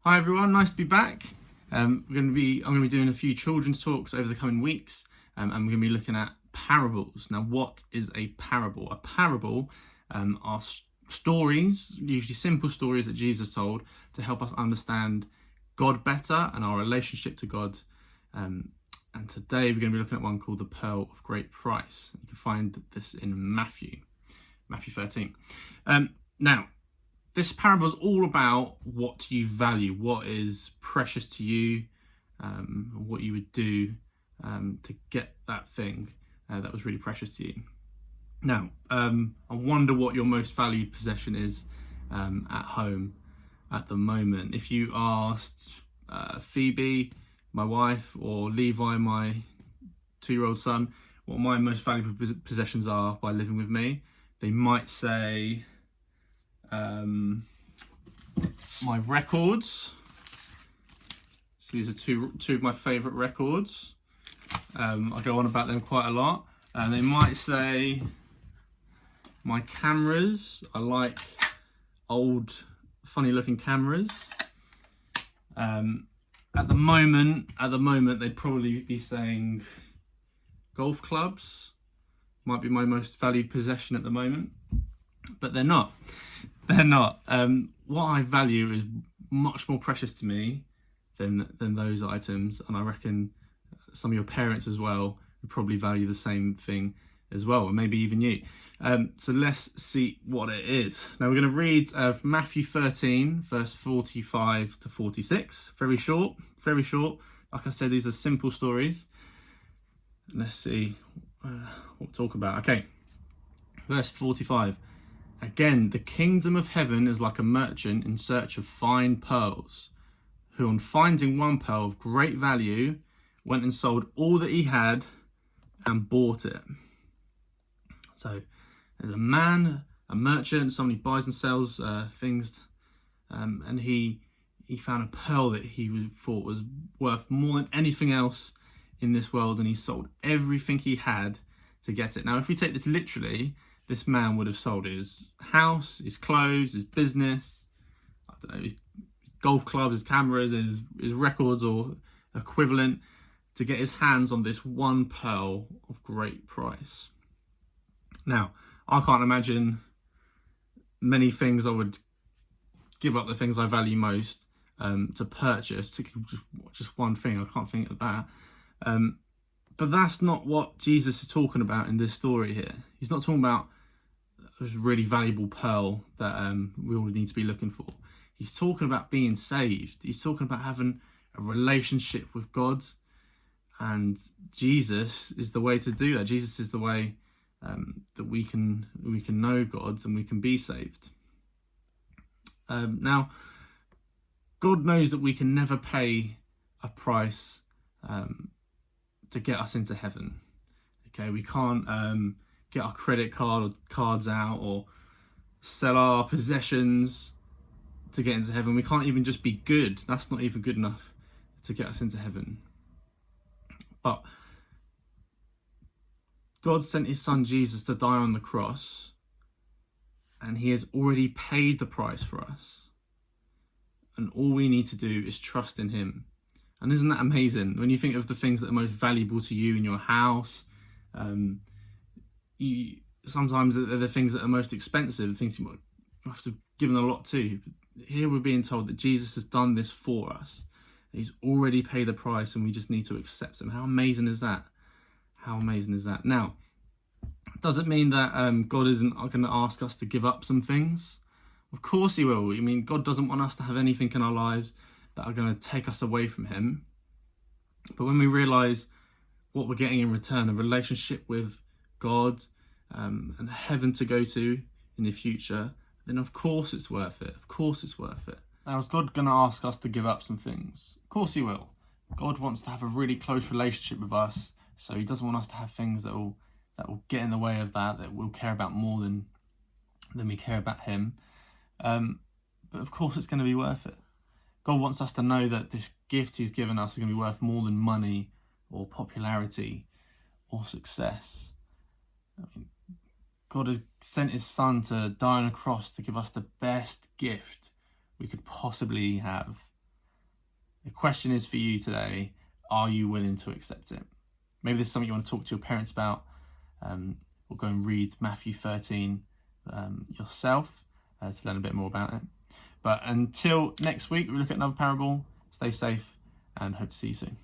Hi everyone, nice to be back. I'm going to be doing a few children's talks over the coming weeks, and we're going to be looking at parables. Now, what is a parable? A parable are stories, usually simple stories that Jesus told to help us understand God better and our relationship to God. And today we're going to be looking at one called the Pearl of Great Price. You can find this in Matthew 13. Now, this parable is all about what you value, what is precious to you, what you would do to get that thing that was really precious to you. Now, I wonder what your most valued possession is at home at the moment. If you asked Phoebe, my wife, or Levi, my 2-year-old son, what my most valuable possessions are by living with me, they might say my records. So these are two of my favourite records. I go on about them quite a lot. And they might say my cameras. I like old, funny-looking cameras. At the moment, they'd probably be saying golf clubs. Might be my most valued possession at the moment, but they're not. They're not. What I value is much more precious to me than those items, and I reckon some of your parents as well would probably value the same thing as well, or maybe even you. So let's see what it is. Now we're going to read Matthew 13, verse 45 to 46. Very short. Like I said, these are simple stories. Let's see what we'll talk about. Okay, verse 45. Again, the kingdom of heaven is like a merchant in search of fine pearls, who on finding one pearl of great value, went and sold all that he had and bought it. So there's a merchant, somebody buys and sells things, and he found a pearl that he thought was worth more than anything else in this world, and he sold everything he had to get it. Now, if we take this literally, this man would have sold his house, his clothes, his business, I don't know, his golf clubs, his cameras, his records or equivalent to get his hands on this one pearl of great price. Now, I can't imagine many things I would give up the things I value most to purchase, particularly just one thing. I can't think of that. But that's not what Jesus is talking about in this story here. He's not talking about a really valuable pearl that we all need to be looking for. He's talking about being saved. He's talking about having a relationship with God, and Jesus is the way to do that. Jesus is the way that we can know God and we can be saved. Now, God knows that we can never pay a price to get us into heaven. Okay, we can't get our credit card or cards out or sell our possessions to get into heaven. We can't even just be good. That's not even good enough to get us into heaven. But God sent his son Jesus to die on the cross, and he has already paid the price for us. And all we need to do is trust in him. And isn't that amazing? When you think of the things that are most valuable to you in your house, sometimes they're the things that are most expensive, things you might have to give a lot to. But here we're being told that Jesus has done this for us. He's already paid the price, and we just need to accept him. How amazing is that? How amazing is that? Now, does it mean that God isn't going to ask us to give up some things? Of course he will. I mean, God doesn't want us to have anything in our lives that are going to take us away from him. But when we realise what we're getting in return, a relationship with God and heaven to go to in the future, then of course it's worth it. Of course it's worth it. Now, is God going to ask us to give up some things? Of course he will. God wants to have a really close relationship with us, so he doesn't want us to have things that will get in the way of that we'll care about more than we care about him. But of course it's going to be worth it. God wants us to know that this gift he's given us is going to be worth more than money or popularity or success. I mean, God has sent his son to die on a cross to give us the best gift we could possibly have. The question is for you today, are you willing to accept it? Maybe there's something you want to talk to your parents about, or go and read Matthew 13 yourself to learn a bit more about it. But until next week, we look at another parable. Stay safe and hope to see you soon.